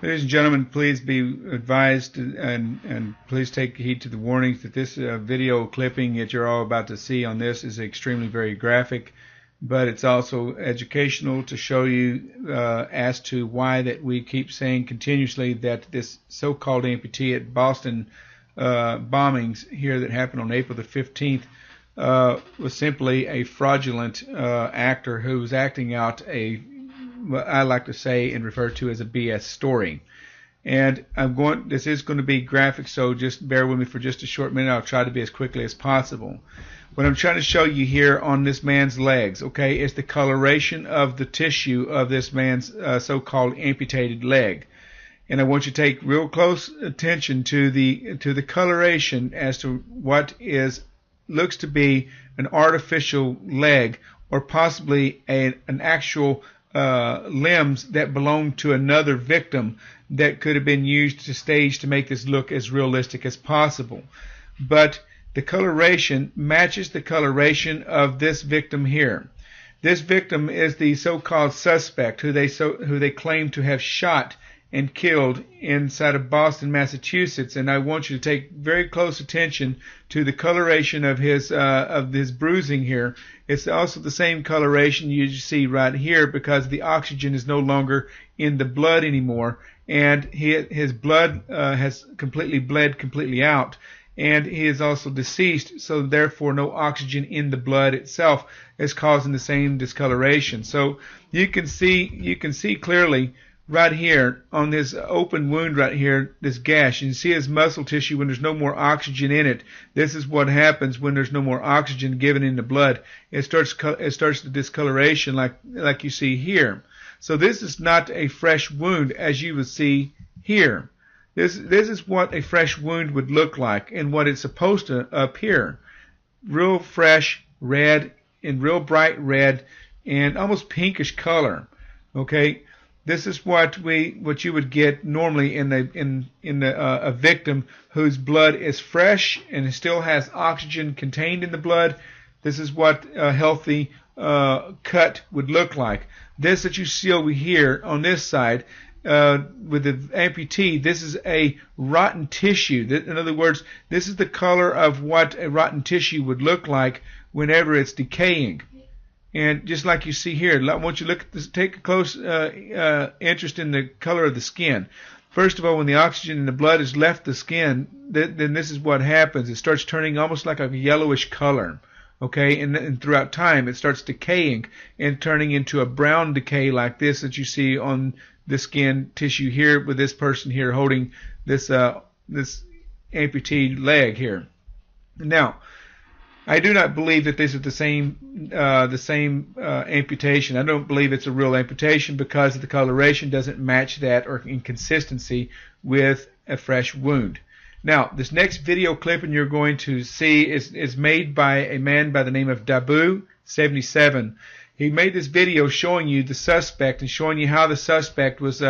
Ladies and gentlemen, please be advised and please take heed to the warnings that this video clipping that you're all about to see on this is extremely very graphic, but it's also educational to show you as to why that we keep saying continuously that this so-called amputee at Boston bombings here that happened on April the 15th was simply a fraudulent actor who was acting out what I like to say and refer to as a BS story. And this is going to be graphic, so just bear with me for just a short minute. I'll try to be as quickly as possible. What I'm trying to show you here on this man's legs, okay, is the coloration of the tissue of this man's so-called amputated leg. And I want you to take real close attention to the coloration as to what looks to be an artificial leg or possibly an actual limbs that belong to another victim that could have been used to stage to make this look as realistic as possible. But the coloration matches the coloration of this victim here. This victim is the so-called suspect who they claim to have shot and killed inside of Boston, Massachusetts, and I want you to take very close attention to the coloration of his bruising here. It's also the same coloration you see right here because the oxygen is no longer in the blood anymore, and his blood has bled completely out, and he is also deceased, so therefore no oxygen in the blood itself is causing the same discoloration. So you can see clearly right here on this open wound right here, this gash. You can see his muscle tissue when there's no more oxygen in it. This is what happens when there's no more oxygen given in the blood. It starts the discoloration like you see here. So this is not a fresh wound as you would see here. This is what a fresh wound would look like and what it's supposed to appear. Real fresh red and real bright red and almost pinkish color. Okay. This is what you would get normally in a victim whose blood is fresh and still has oxygen contained in the blood. This is what a healthy cut would look like. This that you see over here on this side with the amputee, this is a rotten tissue. In other words, this is the color of what a rotten tissue would look like whenever it's decaying. And just like you see here, I want you to take a close interest in the color of the skin. First of all, when the oxygen in the blood has left the skin, then this is what happens. It starts turning almost like a yellowish color. Okay, and throughout time, it starts decaying and turning into a brown decay like this that you see on the skin tissue here with this person here holding this amputee leg here. Now, I do not believe that this is the same amputation. I don't believe it's a real amputation because the coloration doesn't match that or in consistency with a fresh wound. Now, this next video clipping you're going to see is made by a man by the name of Dabu77. He made this video showing you the suspect and showing you how the suspect was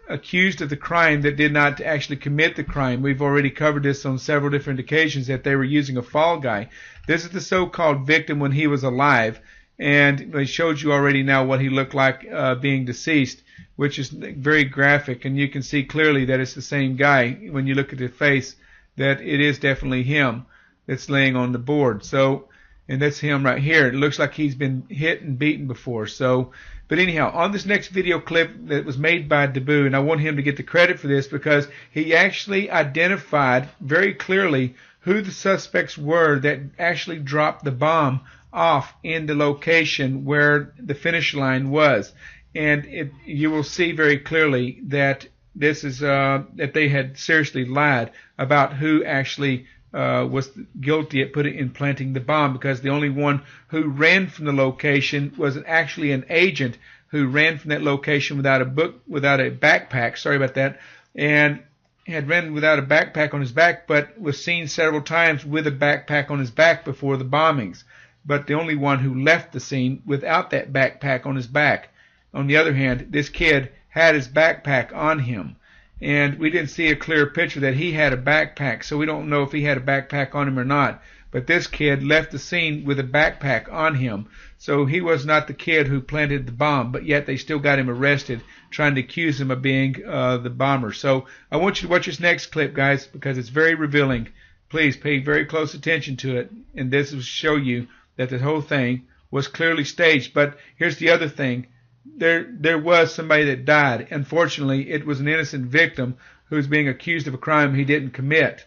accused of the crime that did not actually commit the crime. We've already covered this on several different occasions that they were using a fall guy. This is the so-called victim when he was alive, and I showed you already now what he looked like being deceased, which is very graphic, and you can see clearly that it's the same guy when you look at the face, that it is definitely him that's laying on the board. So, and that's him right here. It looks like he's been hit and beaten before. So, but anyhow, on this next video clip that was made by Dabu, and I want him to get the credit for this because he actually identified very clearly who the suspects were that actually dropped the bomb off in the location where the finish line was. And you will see very clearly that this is that they had seriously lied about who actually was guilty at planting the bomb, because the only one who ran from the location was actually an agent who ran from that location without a backpack. Sorry about that. And had ran without a backpack on his back, but was seen several times with a backpack on his back before the bombings. But the only one who left the scene without that backpack on his back. On the other hand, this kid had his backpack on him. And we didn't see a clear picture that he had a backpack, so we don't know if he had a backpack on him or not. But this kid left the scene with a backpack on him. So he was not the kid who planted the bomb, but yet they still got him arrested, trying to accuse him of being the bomber. So I want you to watch this next clip, guys, because it's very revealing. Please pay very close attention to it, and this will show you that the whole thing was clearly staged. But here's the other thing. There was somebody that died. Unfortunately, it was an innocent victim who's being accused of a crime he didn't commit.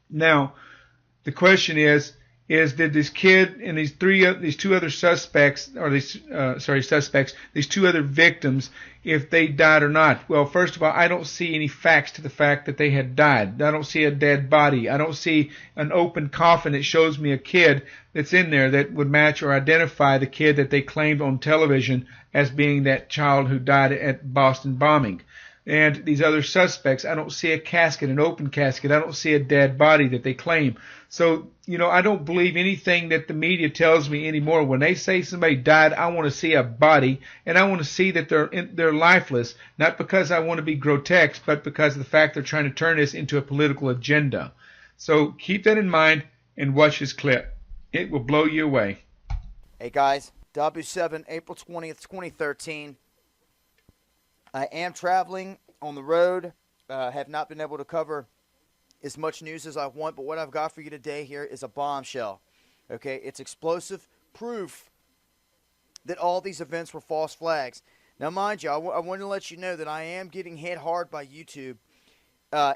Now, the question is did this kid and these two other suspects, or these two other victims, if they died or not? Well, first of all, I don't see any facts to the fact that they had died. I don't see a dead body. I don't see an open coffin that shows me a kid that's in there that would match or identify the kid that they claimed on television as being that child who died at Boston bombing. And these other suspects, I don't see a casket, an open casket. I don't see a dead body that they claim. So, I don't believe anything that the media tells me anymore. When they say somebody died, I want to see a body, and I want to see that they're lifeless, not because I want to be grotesque, but because of the fact they're trying to turn this into a political agenda. So keep that in mind and watch this clip. It will blow you away. Hey guys, W7, April 20th, 2013. I am traveling on the road. Have not been able to cover as much news as I want, but what I've got for you today here is a bombshell. Okay, it's explosive proof that all these events were false flags. Now, mind you, I want to let you know that I am getting hit hard by YouTube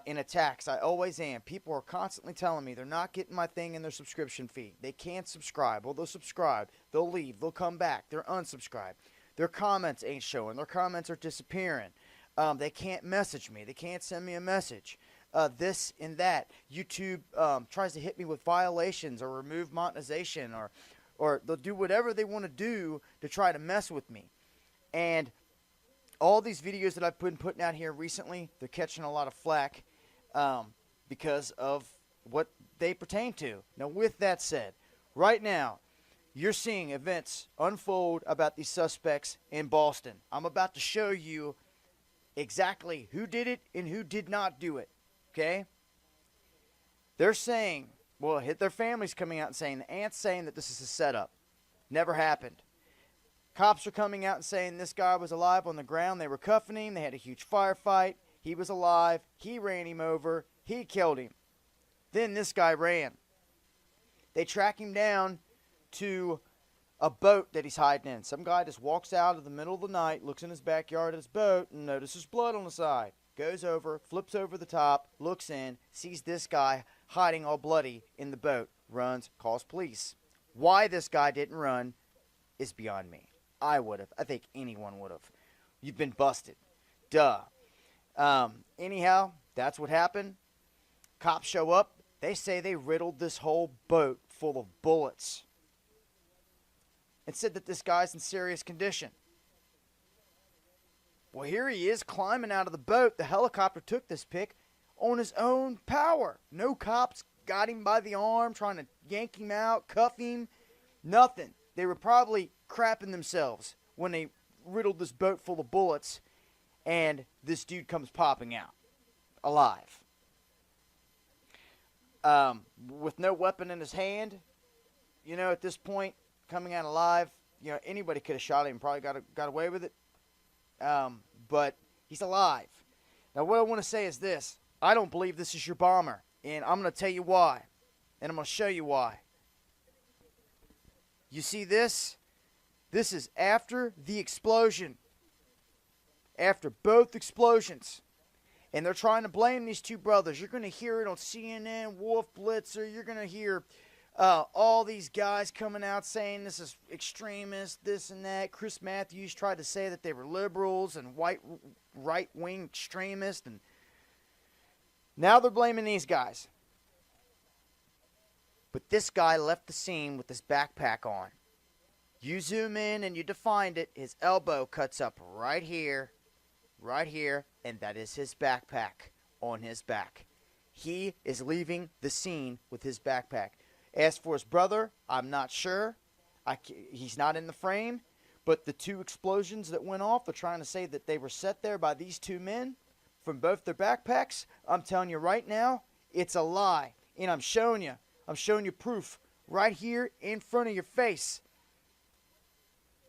in attacks. I always am. People are constantly telling me they're not getting my thing in their subscription feed. They can't subscribe. Well, they'll subscribe. They'll leave. They'll come back. They're unsubscribed. Their comments ain't showing. Their comments are disappearing. They can't message me. They can't send me a message. This and that. YouTube tries to hit me with violations or remove monetization, or they'll do whatever they want to do to try to mess with me. And all these videos that I've been putting out here recently, they're catching a lot of flack because of what they pertain to. Now, with that said, right now, you're seeing events unfold about these suspects in Boston. I'm about to show you exactly who did it and who did not do it. Okay? They're saying, well, their family's coming out and saying, the aunt's saying that this is a setup. Never happened. Cops are coming out and saying this guy was alive on the ground. They were cuffing him. They had a huge firefight. He was alive. He ran him over. He killed him. Then this guy ran. They track him down to a boat that he's hiding in. Some guy just walks out in the middle of the night, looks in his backyard at his boat, and notices blood on the side. Goes over, flips over the top, looks in, sees this guy hiding all bloody in the boat, runs, calls police. Why this guy didn't run is beyond me. I would have. I think anyone would have. You've been busted. Duh. Anyhow, that's what happened. Cops show up. They say they riddled this whole boat full of bullets and said that this guy's in serious condition. Well, here he is climbing out of the boat. The helicopter took this pic on his own power. No cops got him by the arm, trying to yank him out, cuff him. Nothing. They were probably crapping themselves when they riddled this boat full of bullets, and this dude comes popping out alive. With no weapon in his hand, at this point, coming out alive, anybody could have shot him, probably got away with it. But he's alive. Now, what I want to say is this. I don't believe this is your bomber, and I'm going to tell you why, and I'm going to show you why. You see this? This is after the explosion. After both explosions. And they're trying to blame these two brothers. You're going to hear it on CNN, Wolf Blitzer. You're going to hear all these guys coming out saying this is extremist, this and that. Chris Matthews tried to say that they were liberals and right-wing extremists. And now they're blaming these guys. But this guy left the scene with his backpack on. You zoom in and you define it. His elbow cuts up right here, and that is his backpack on his back. He is leaving the scene with his backpack. As for his brother, I'm not sure. He's not in the frame. But the two explosions that went off, they're trying to say that they were set there by these two men from both their backpacks. I'm telling you right now, it's a lie. And I'm showing you proof right here in front of your face.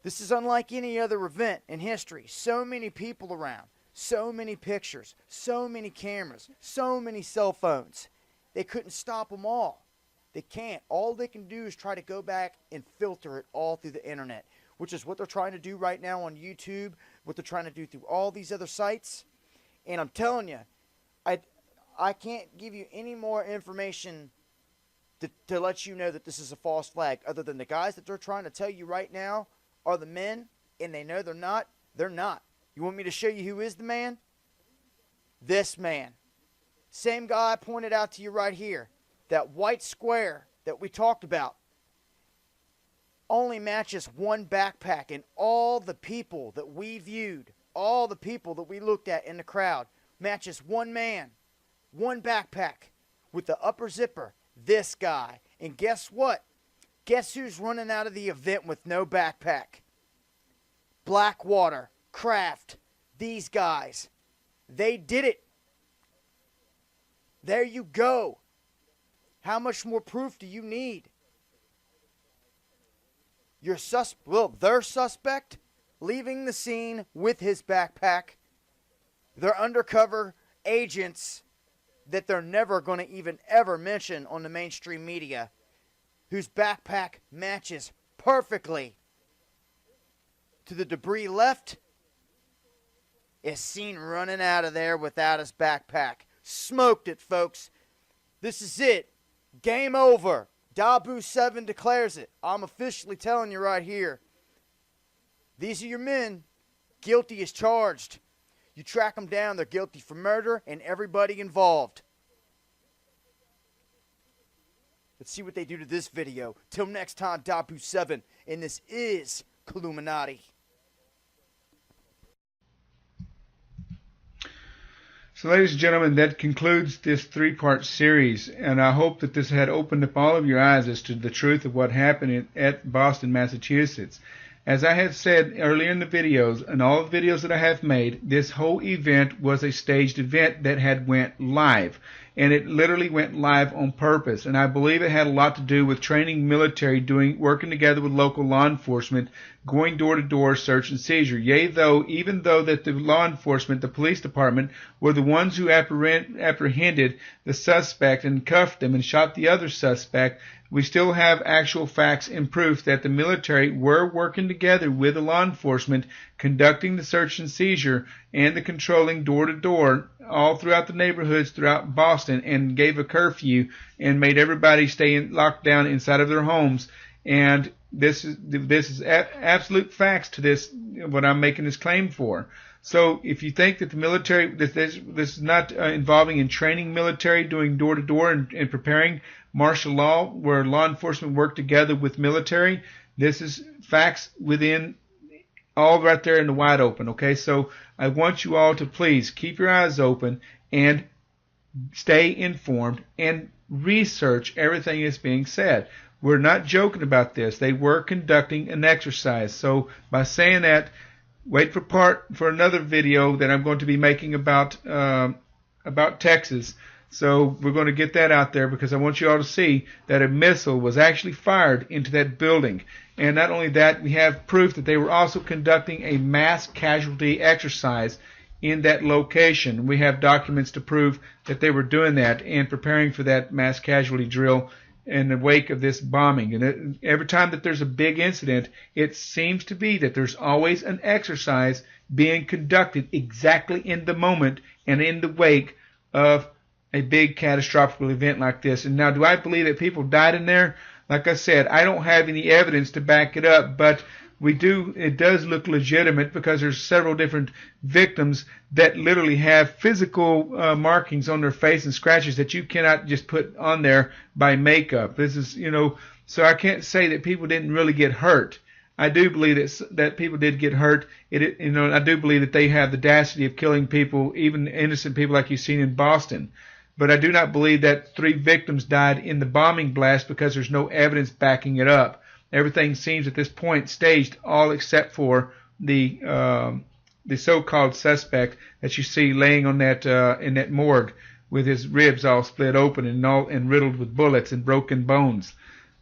This is unlike any other event in history. So many people around, so many pictures, so many cameras, so many cell phones. They couldn't stop them all. They can't. All they can do is try to go back and filter it all through the internet, which is what they're trying to do right now on YouTube, what they're trying to do through all these other sites. And I'm telling you, I can't give you any more information to let you know that this is a false flag, other than the guys that they're trying to tell you right now are the men, and they know they're not. They're not. You want me to show you who is the man? This man. Same guy I pointed out to you right here. That white square that we talked about only matches one backpack, and all the people that we viewed, all the people that we looked at in the crowd, matches one man, one backpack with the upper zipper, this guy. And guess what? Guess who's running out of the event with no backpack? Blackwater, Kraft, these guys. They did it. There you go. How much more proof do you need? Their suspect leaving the scene with his backpack. They're undercover agents that they're never going to even ever mention on the mainstream media, whose backpack matches perfectly to the debris left, is seen running out of there without his backpack. Smoked it, folks. This is it. Game over. Dabu 7 declares it. I'm officially telling you right here. These are your men. Guilty as charged. You track them down, they're guilty for murder and everybody involved. Let's see what they do to this video. Till next time, Dabu 7, and this is Illuminati. So, ladies and gentlemen, that concludes this three-part series, and I hope that this had opened up all of your eyes as to the truth of what happened at Boston, Massachusetts. As I had said earlier in the videos, and all the videos that I have made, this whole event was a staged event that had went live. And it literally went live on purpose. And I believe it had a lot to do with training military, working together with local law enforcement, going door to door, search and seizure. Even though that the law enforcement, the police department, were the ones who apprehended the suspect and cuffed him and shot the other suspect, we still have actual facts and proof that the military were working together with the law enforcement, conducting the search and seizure and the controlling door to door all throughout the neighborhoods throughout Boston, and gave a curfew and made everybody stay locked down inside of their homes. And this is absolute facts to this, what I'm making this claim for. So if you think that the military, this is not involving in training military, doing door to door and preparing martial law, where law enforcement work together with military, this is facts within all right there in the wide open. Okay, so I want you all to please keep your eyes open and stay informed and research everything that's being said. We're not joking about this. They were conducting an exercise. So by saying that, wait for another video that I'm going to be making about Texas. So we're going to get that out there, because I want you all to see that a missile was actually fired into that building. And not only that, we have proof that they were also conducting a mass casualty exercise in that location. We have documents to prove that they were doing that and preparing for that mass casualty drill in the wake of this bombing. And every time that there's a big incident, it seems to be that there's always an exercise being conducted exactly in the moment and in the wake of a big catastrophic event like this. And now, do I believe that people died in there? Like I said, I don't have any evidence to back it up, but it does look legitimate, because there's several different victims that literally have physical markings on their face and scratches that you cannot just put on there by makeup. This is, so I can't say that people didn't really get hurt. I do believe that people did get hurt. I do believe that they have the audacity of killing people, even innocent people like you've seen in Boston. But I do not believe that 3 victims died in the bombing blast, because there's no evidence backing it up. Everything seems at this point staged, all except for the so-called suspect that you see laying on that in that morgue with his ribs all split open and riddled with bullets and broken bones.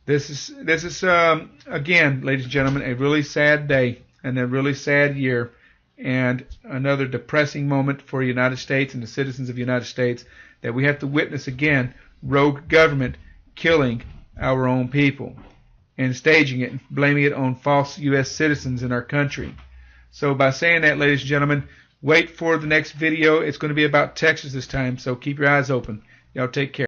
This is again, ladies and gentlemen, a really sad day and a really sad year, and another depressing moment for the United States and the citizens of the United States, that we have to witness again rogue government killing our own people and staging it and blaming it on false U.S. citizens in our country. So by saying that, ladies and gentlemen, wait for the next video. It's going to be about Texas this time, so keep your eyes open. Y'all take care.